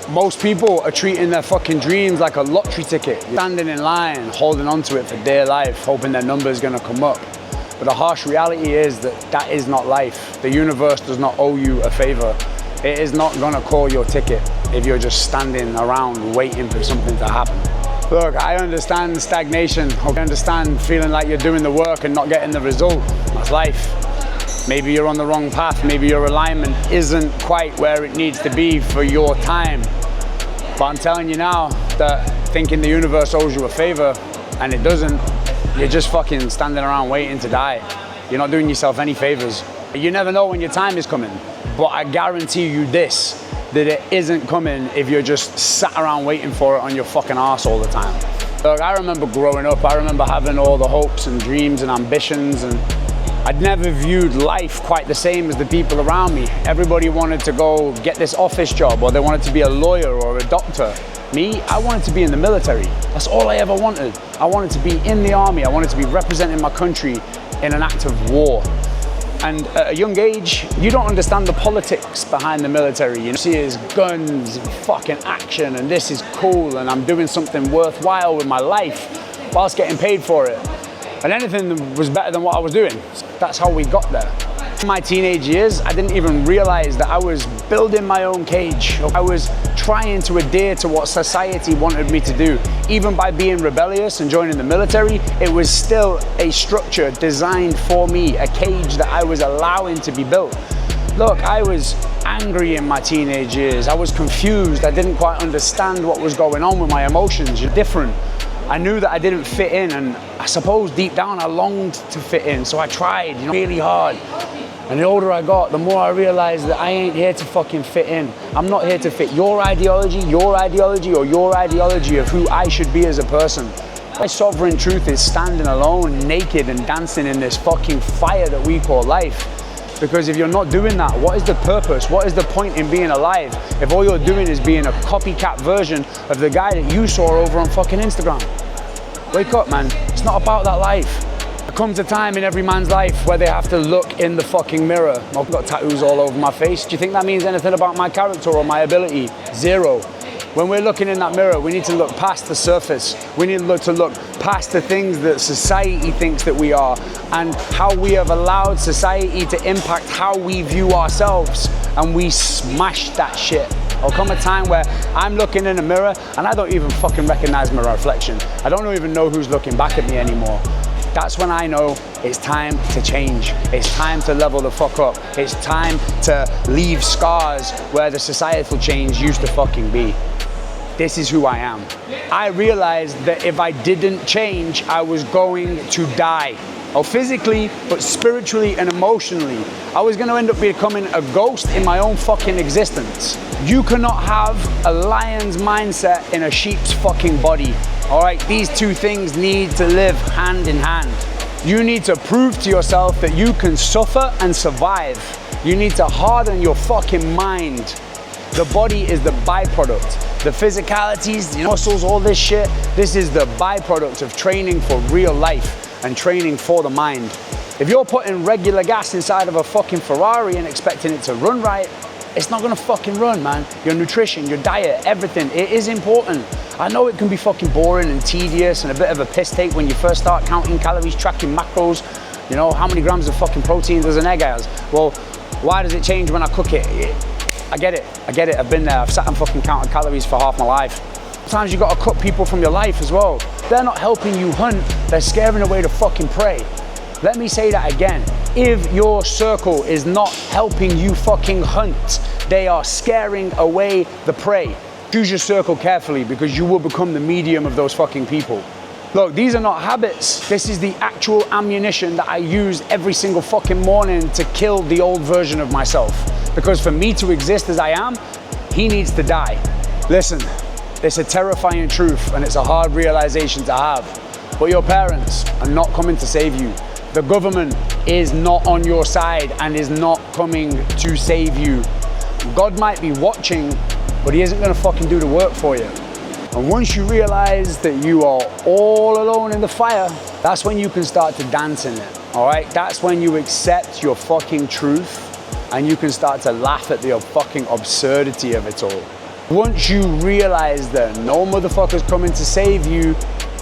Most people are treating their fucking dreams like a lottery ticket. Standing in line, holding on to it for dear life, hoping their number is gonna come up. But the harsh reality is that that is not life. The universe does not owe you a favor. It is not gonna call your ticket if you're just standing around waiting for something to happen. Look, I understand stagnation. I understand feeling like you're doing the work and not getting the result. That's life. Maybe you're on the wrong path. Maybe your alignment isn't quite where it needs to be for your time. But I'm telling you now that thinking the universe owes you a favor and it doesn't, you're just fucking standing around waiting to die. You're not doing yourself any favors. You never know when your time is coming, but I guarantee you this, that it isn't coming if you're just sat around waiting for it on your fucking ass all the time. Look, I remember growing up, I remember having all the hopes and dreams and ambitions, and I'd never viewed life quite the same as the people around me. Everybody wanted to go get this office job, or they wanted to be a lawyer or a doctor. Me, I wanted to be in the military. That's all I ever wanted. I wanted to be in the army. I wanted to be representing my country in an act of war. And at a young age, you don't understand the politics behind the military. You see it as guns and fucking action, and this is cool, and I'm doing something worthwhile with my life whilst getting paid for it. And anything was better than what I was doing. That's how we got there. In my teenage years, I didn't even realize that I was building my own cage. I was trying to adhere to what society wanted me to do. Even by being rebellious and joining the military, it was still a structure designed for me, a cage that I was allowing to be built. Look, I was angry in my teenage years. I was confused. I didn't quite understand what was going on with my emotions. You're different. I knew that I didn't fit in, and I suppose deep down I longed to fit in, so I tried, really hard. And the older I got, the more I realized that I ain't here to fucking fit in. I'm not here to fit your ideology, or your ideology of who I should be as a person. My sovereign truth is standing alone, naked, and dancing in this fucking fire that we call life. Because if you're not doing that, what is the purpose? What is the point in being alive if all you're doing is being a copycat version of the guy that you saw over on fucking Instagram? Wake up, man. It's not about that life. There comes a time in every man's life where they have to look in the fucking mirror. I've got tattoos all over my face. Do you think that means anything about my character or my ability? Zero. When we're looking in that mirror, we need to look past the surface. We need to look past the things that society thinks that we are, and how we have allowed society to impact how we view ourselves, and we smash that shit. There'll come a time where I'm looking in a mirror and I don't even fucking recognize my reflection. I don't even know who's looking back at me anymore. That's when I know it's time to change. It's time to level the fuck up. It's time to leave scars where the societal change used to fucking be. This is who I am. I realized that if I didn't change, I was going to die. Oh, physically, but spiritually and emotionally. I was gonna end up becoming a ghost in my own fucking existence. You cannot have a lion's mindset in a sheep's fucking body. All right, these two things need to live hand in hand. You need to prove to yourself that you can suffer and survive. You need to harden your fucking mind. The body is the byproduct. The physicalities, the muscles, all this shit, this is the byproduct of training for real life and training for the mind. If you're putting regular gas inside of a fucking Ferrari and expecting it to run right, it's not gonna fucking run, man. Your nutrition, your diet, everything, it is important. I know it can be fucking boring and tedious and a bit of a piss take when you first start counting calories, tracking macros. How many grams of fucking protein does an egg has? Well, why does it change when I cook it? I get it, I've been there. I've sat and fucking counted calories for half my life. Sometimes you gotta cut people from your life as well. They're not helping you hunt, they're scaring away the fucking prey. Let me say that again. If your circle is not helping you fucking hunt, they are scaring away the prey. Choose your circle carefully, because you will become the medium of those fucking people. Look, these are not habits. This is the actual ammunition that I use every single fucking morning to kill the old version of myself. Because for me to exist as I am, he needs to die. Listen, it's a terrifying truth and it's a hard realization to have. But your parents are not coming to save you. The government is not on your side and is not coming to save you. God might be watching, but he isn't gonna fucking do the work for you. And once you realize that you are all alone in the fire, that's when you can start to dance in it, all right? That's when you accept your fucking truth and you can start to laugh at the fucking absurdity of it all. Once you realize that no motherfucker's coming to save you,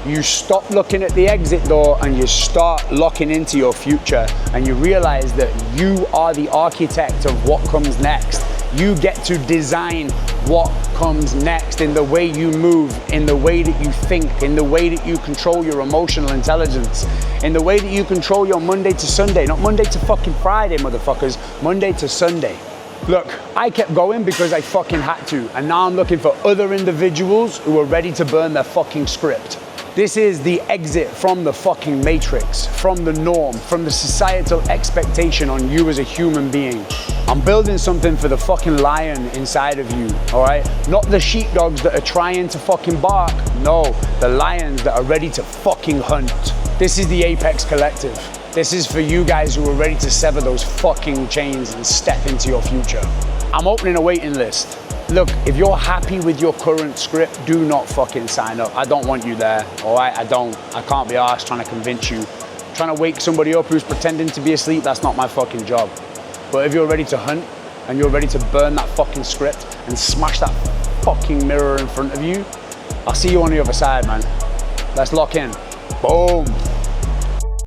you stop looking at the exit door and you start locking into your future, and you realize that you are the architect of what comes next. You get to design what comes next in the way you move, in the way that you think, in the way that you control your emotional intelligence, in the way that you control your Monday to Sunday, not Monday to fucking Friday, motherfuckers, Monday to Sunday. Look, I kept going because I fucking had to, and now I'm looking for other individuals who are ready to burn their fucking script. This is the exit from the fucking matrix, from the norm, from the societal expectation on you as a human being. I'm building something for the fucking lion inside of you, all right? Not the sheepdogs that are trying to fucking bark. No, the lions that are ready to fucking hunt. This is the Apex Collective. This is for you guys who are ready to sever those fucking chains and step into your future. I'm opening a waiting list. Look, if you're happy with your current script, do not fucking sign up. I don't want you there, all right? I can't be arsed trying to convince you. Trying to wake somebody up who's pretending to be asleep, that's not my fucking job. But if you're ready to hunt and you're ready to burn that fucking script and smash that fucking mirror in front of you, I'll see you on the other side, man. Let's lock in. Boom.